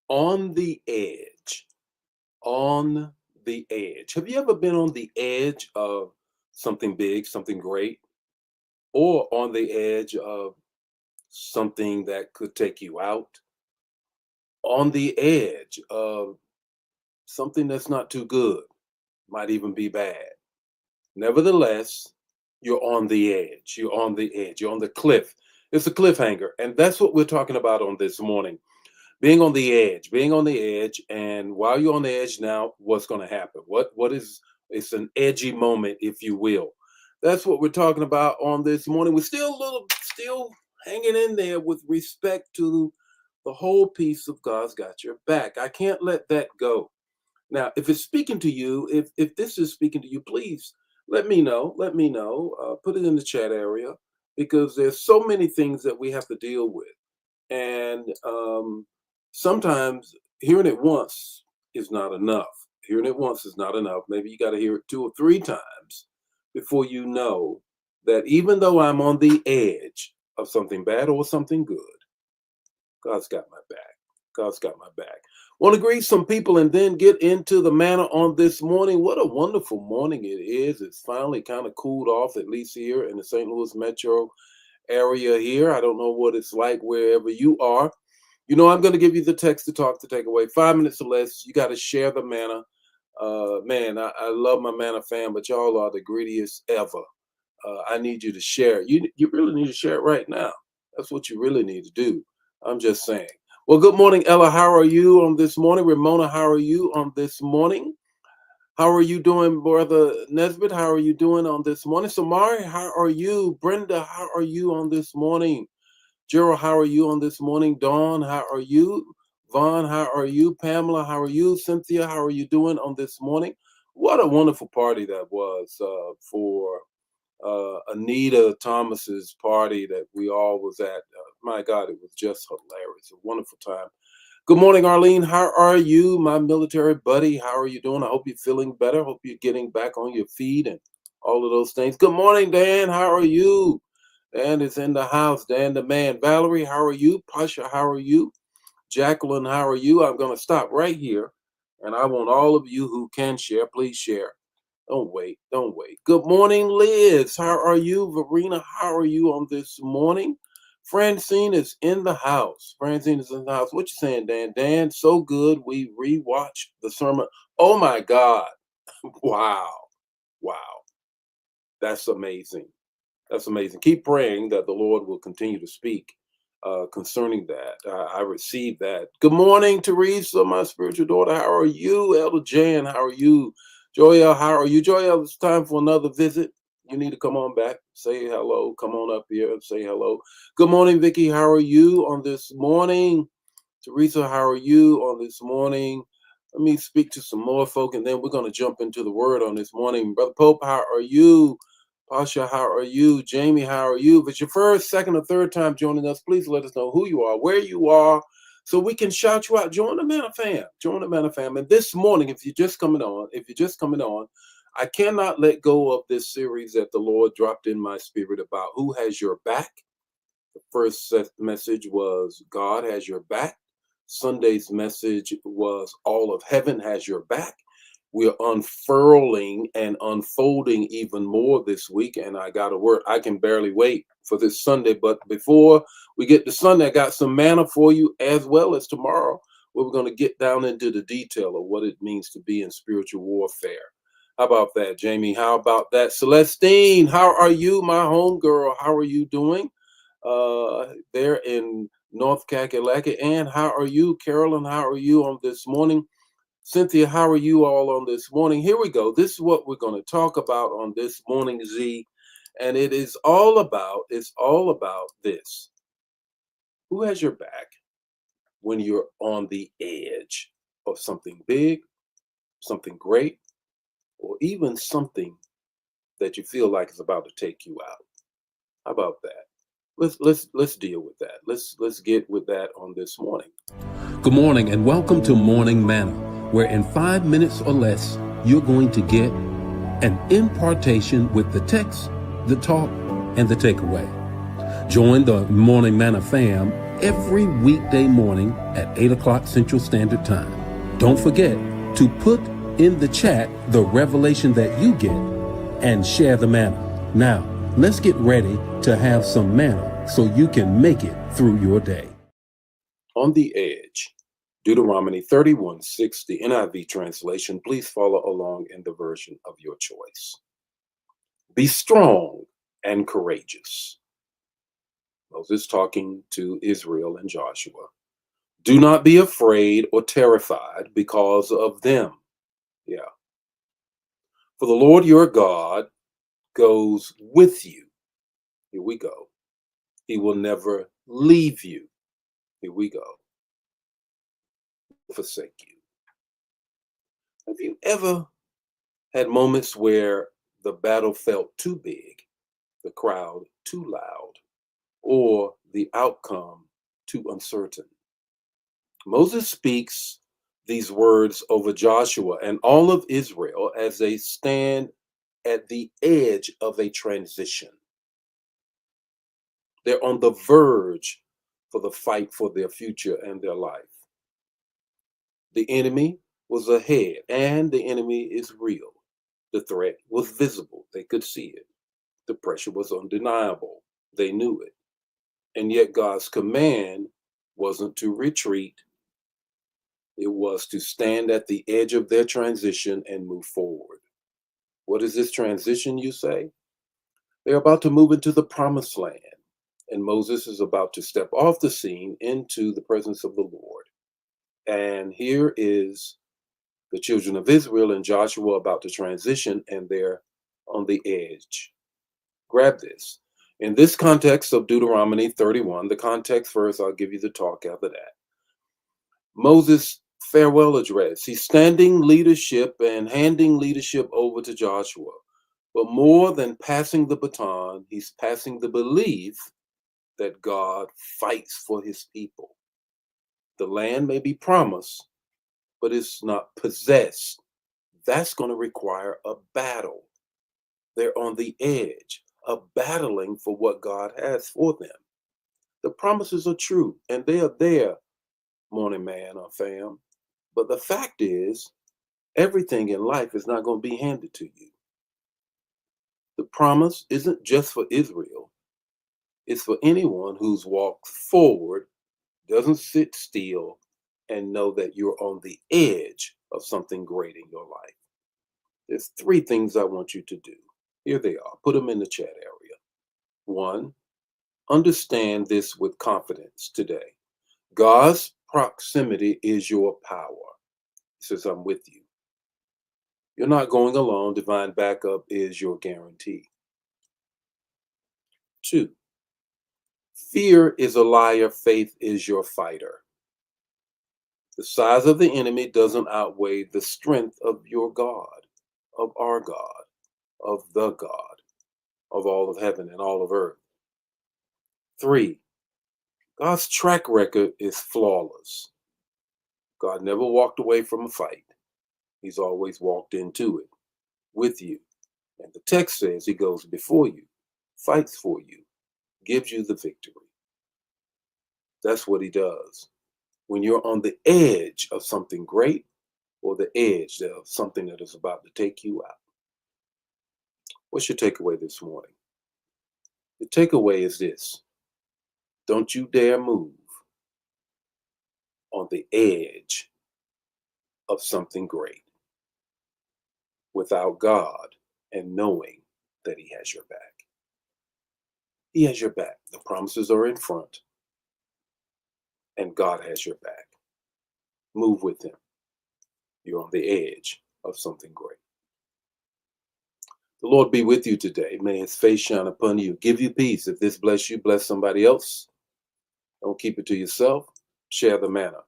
On the edge. On the edge. Have you ever been on the edge of something big, something great, or on the edge of something that could take you out? On the edge of something that's not too good, might even be bad. Nevertheless, you're on the edge. You're on the edge. You're on the cliff. It's a cliffhanger. And that's what we're talking about on this morning. Being on the edge, being on the edge. And while you're on the edge now, what's going to happen? What is it's an edgy moment, if you will. That's what we're talking about on this morning. We're still hanging in there with respect to the whole piece of God's got your back. I can't let that go. Now, if it's speaking to you, if this is speaking to you, please let me know. Let me know. Put it in the chat area because there's so many things that we have to deal with, and sometimes hearing it once is not enough. Hearing it once is not enough. Maybe you got to hear it 2 or 3 times before you know that even though I'm on the edge of something bad or something good, God's got my back. God's got my back. Want to greet some people and then get into the manna on this morning. What a wonderful morning it is. It's finally kind of cooled off, at least here in the St. Louis metro area here. I don't know what it's like wherever you are. You know, I'm going to give you the text to talk to take away. 5 minutes or less. You got to share the manna. Man, I love my manna fam, but y'all are the greediest ever. I need you to share. You really need to share it right now. That's what you really need to do. I'm just saying. Well, good morning, Ella. How are you on this morning? Ramona, how are you on this morning? How are you doing, Brother Nesbitt? How are you doing on this morning? Samari, how are you? Brenda, how are you on this morning? Gerald, how are you on this morning? Dawn, how are you? Vaughn, how are you? Pamela, how are you? Cynthia, how are you doing on this morning? What a wonderful party that was for Anita Thomas's party that we all was at. My God, it was just hilarious. A wonderful time. Good morning, Arlene. How are you, my military buddy? How are you doing? I hope you're feeling better. Hope you're getting back on your feet and all of those things. Good morning, Dan. How are you? Dan is in the house. Dan the man. Valerie, how are you? Pasha, how are you? Jacqueline, how are you? I'm going to stop right here. And I want all of you who can share, please share. Don't wait. Don't wait. Good morning, Liz. How are you? Verena, how are you on this morning? Francine is in the house. Francine is in the house. What you saying, Dan? Dan, so good. We rewatched the sermon. Oh, my God. Wow. Wow. That's amazing. That's amazing. Keep praying that the Lord will continue to speak concerning that. I received that. Good morning, Teresa, my spiritual daughter. How are you? Elder Jan, how are you? Joel, how are you? Joel, it's time for another visit. You need to come on back. Say hello. Come on up here and say hello. Good morning, Vicky. How are you on this morning? Teresa, how are you on this morning? Let me speak to some more folk, and then we're going to jump into the word on this morning. Brother Pope, how are you? Pasha, how are you? Jamie, how are you? If it's your first, second, or third time joining us, please let us know who you are, where you are, so we can shout you out. Join the Manna Fam. Join the Manna Fam. And this morning, if you're just coming on, I cannot let go of this series that the Lord dropped in my spirit about who has your back. The first message was God has your back. Sunday's message was all of heaven has your back. We're unfurling and unfolding even more this week, and I got a word. I can barely wait for this Sunday, but before we get to Sunday, I got some manna for you as well as tomorrow, where we're going to get down into the detail of what it means to be in spiritual warfare. How about that, Jamie? How about that? Celestine, how are you, my homegirl? How are you doing there in North Kakalaki? And how are you, Carolyn? How are you on this morning? Cynthia, how are you all on this morning? Here we go. This is what we're going to talk about on this morning, Z. And it's all about this. Who has your back when you're on the edge of something big, something great, or even something that you feel like is about to take you out? How about that? Let's deal with that. Let's get with that on this morning. Good morning and welcome to Morning Manna, where in 5 minutes or less, you're going to get an impartation with the text, the talk, and the takeaway. Join the Morning Manna fam every weekday morning at 8 o'clock Central Standard Time. Don't forget to put in the chat the revelation that you get and share the manna. Now, let's get ready to have some manna so you can make it through your day. On the edge, Deuteronomy 31:6, the NIV translation. Please follow along in the version of your choice. Be strong and courageous. Moses talking to Israel and Joshua. Do not be afraid or terrified because of them. Yeah. For the Lord your God goes with you. Here we go. He will never leave you. Here we go. Forsake you. Have you ever had moments where the battle felt too big, the crowd too loud, or the outcome too uncertain? Moses speaks these words over Joshua and all of Israel as they stand at the edge of a transition. They're on the verge for the fight for their future and their life. The enemy was ahead, and the enemy is real. The threat was visible. They could see it. The pressure was undeniable. They knew it. And yet God's command wasn't to retreat. It was to stand at the edge of their transition and move forward. What is this transition, you say? They're about to move into the promised land, and Moses is about to step off the scene into the presence of the Lord. And here is the children of Israel and Joshua about to transition, and they're on the edge. Grab this. In this context of Deuteronomy 31, the context first, I'll give you the talk after that. Moses' farewell address. He's standing leadership and handing leadership over to Joshua. But more than passing the baton, he's passing the belief that God fights for his people. The land may be promised, but it's not possessed. That's going to require a battle. They're on the edge of battling for what God has for them. The promises are true, and they are there, Morning Man or fam. But the fact is, everything in life is not going to be handed to you. The promise isn't just for Israel. It's for anyone who's walked forward, doesn't sit still, and know that you're on the edge of something great in your life. There's 3 things I want you to do. Here they are. Put them in the chat area. 1, understand this with confidence today. God's proximity is your power. He says, I'm with you. You're not going alone. Divine backup is your guarantee. 2, fear is a liar. Faith is your fighter. The size of the enemy doesn't outweigh the strength of your God, of our God, of the God, of all of heaven and all of earth. 3, God's track record is flawless. God never walked away from a fight. He's always walked into it with you. And the text says he goes before you, fights for you, gives you the victory. That's what he does. When you're on the edge of something great or the edge of something that is about to take you out. What's your takeaway this morning? The takeaway is this. Don't you dare move on the edge of something great without God and knowing that he has your back. He has your back. The promises are in front, and God has your back. Move with him. You're on the edge of something great. The Lord be with you today. May his face shine upon you. Give you peace. If this bless you, bless somebody else. Don't keep it to yourself. Share the manna.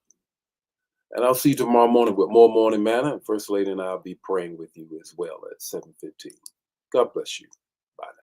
And I'll see you tomorrow morning with more Morning Manna. And First Lady and I will be praying with you as well at 7:15. God bless you. Bye now.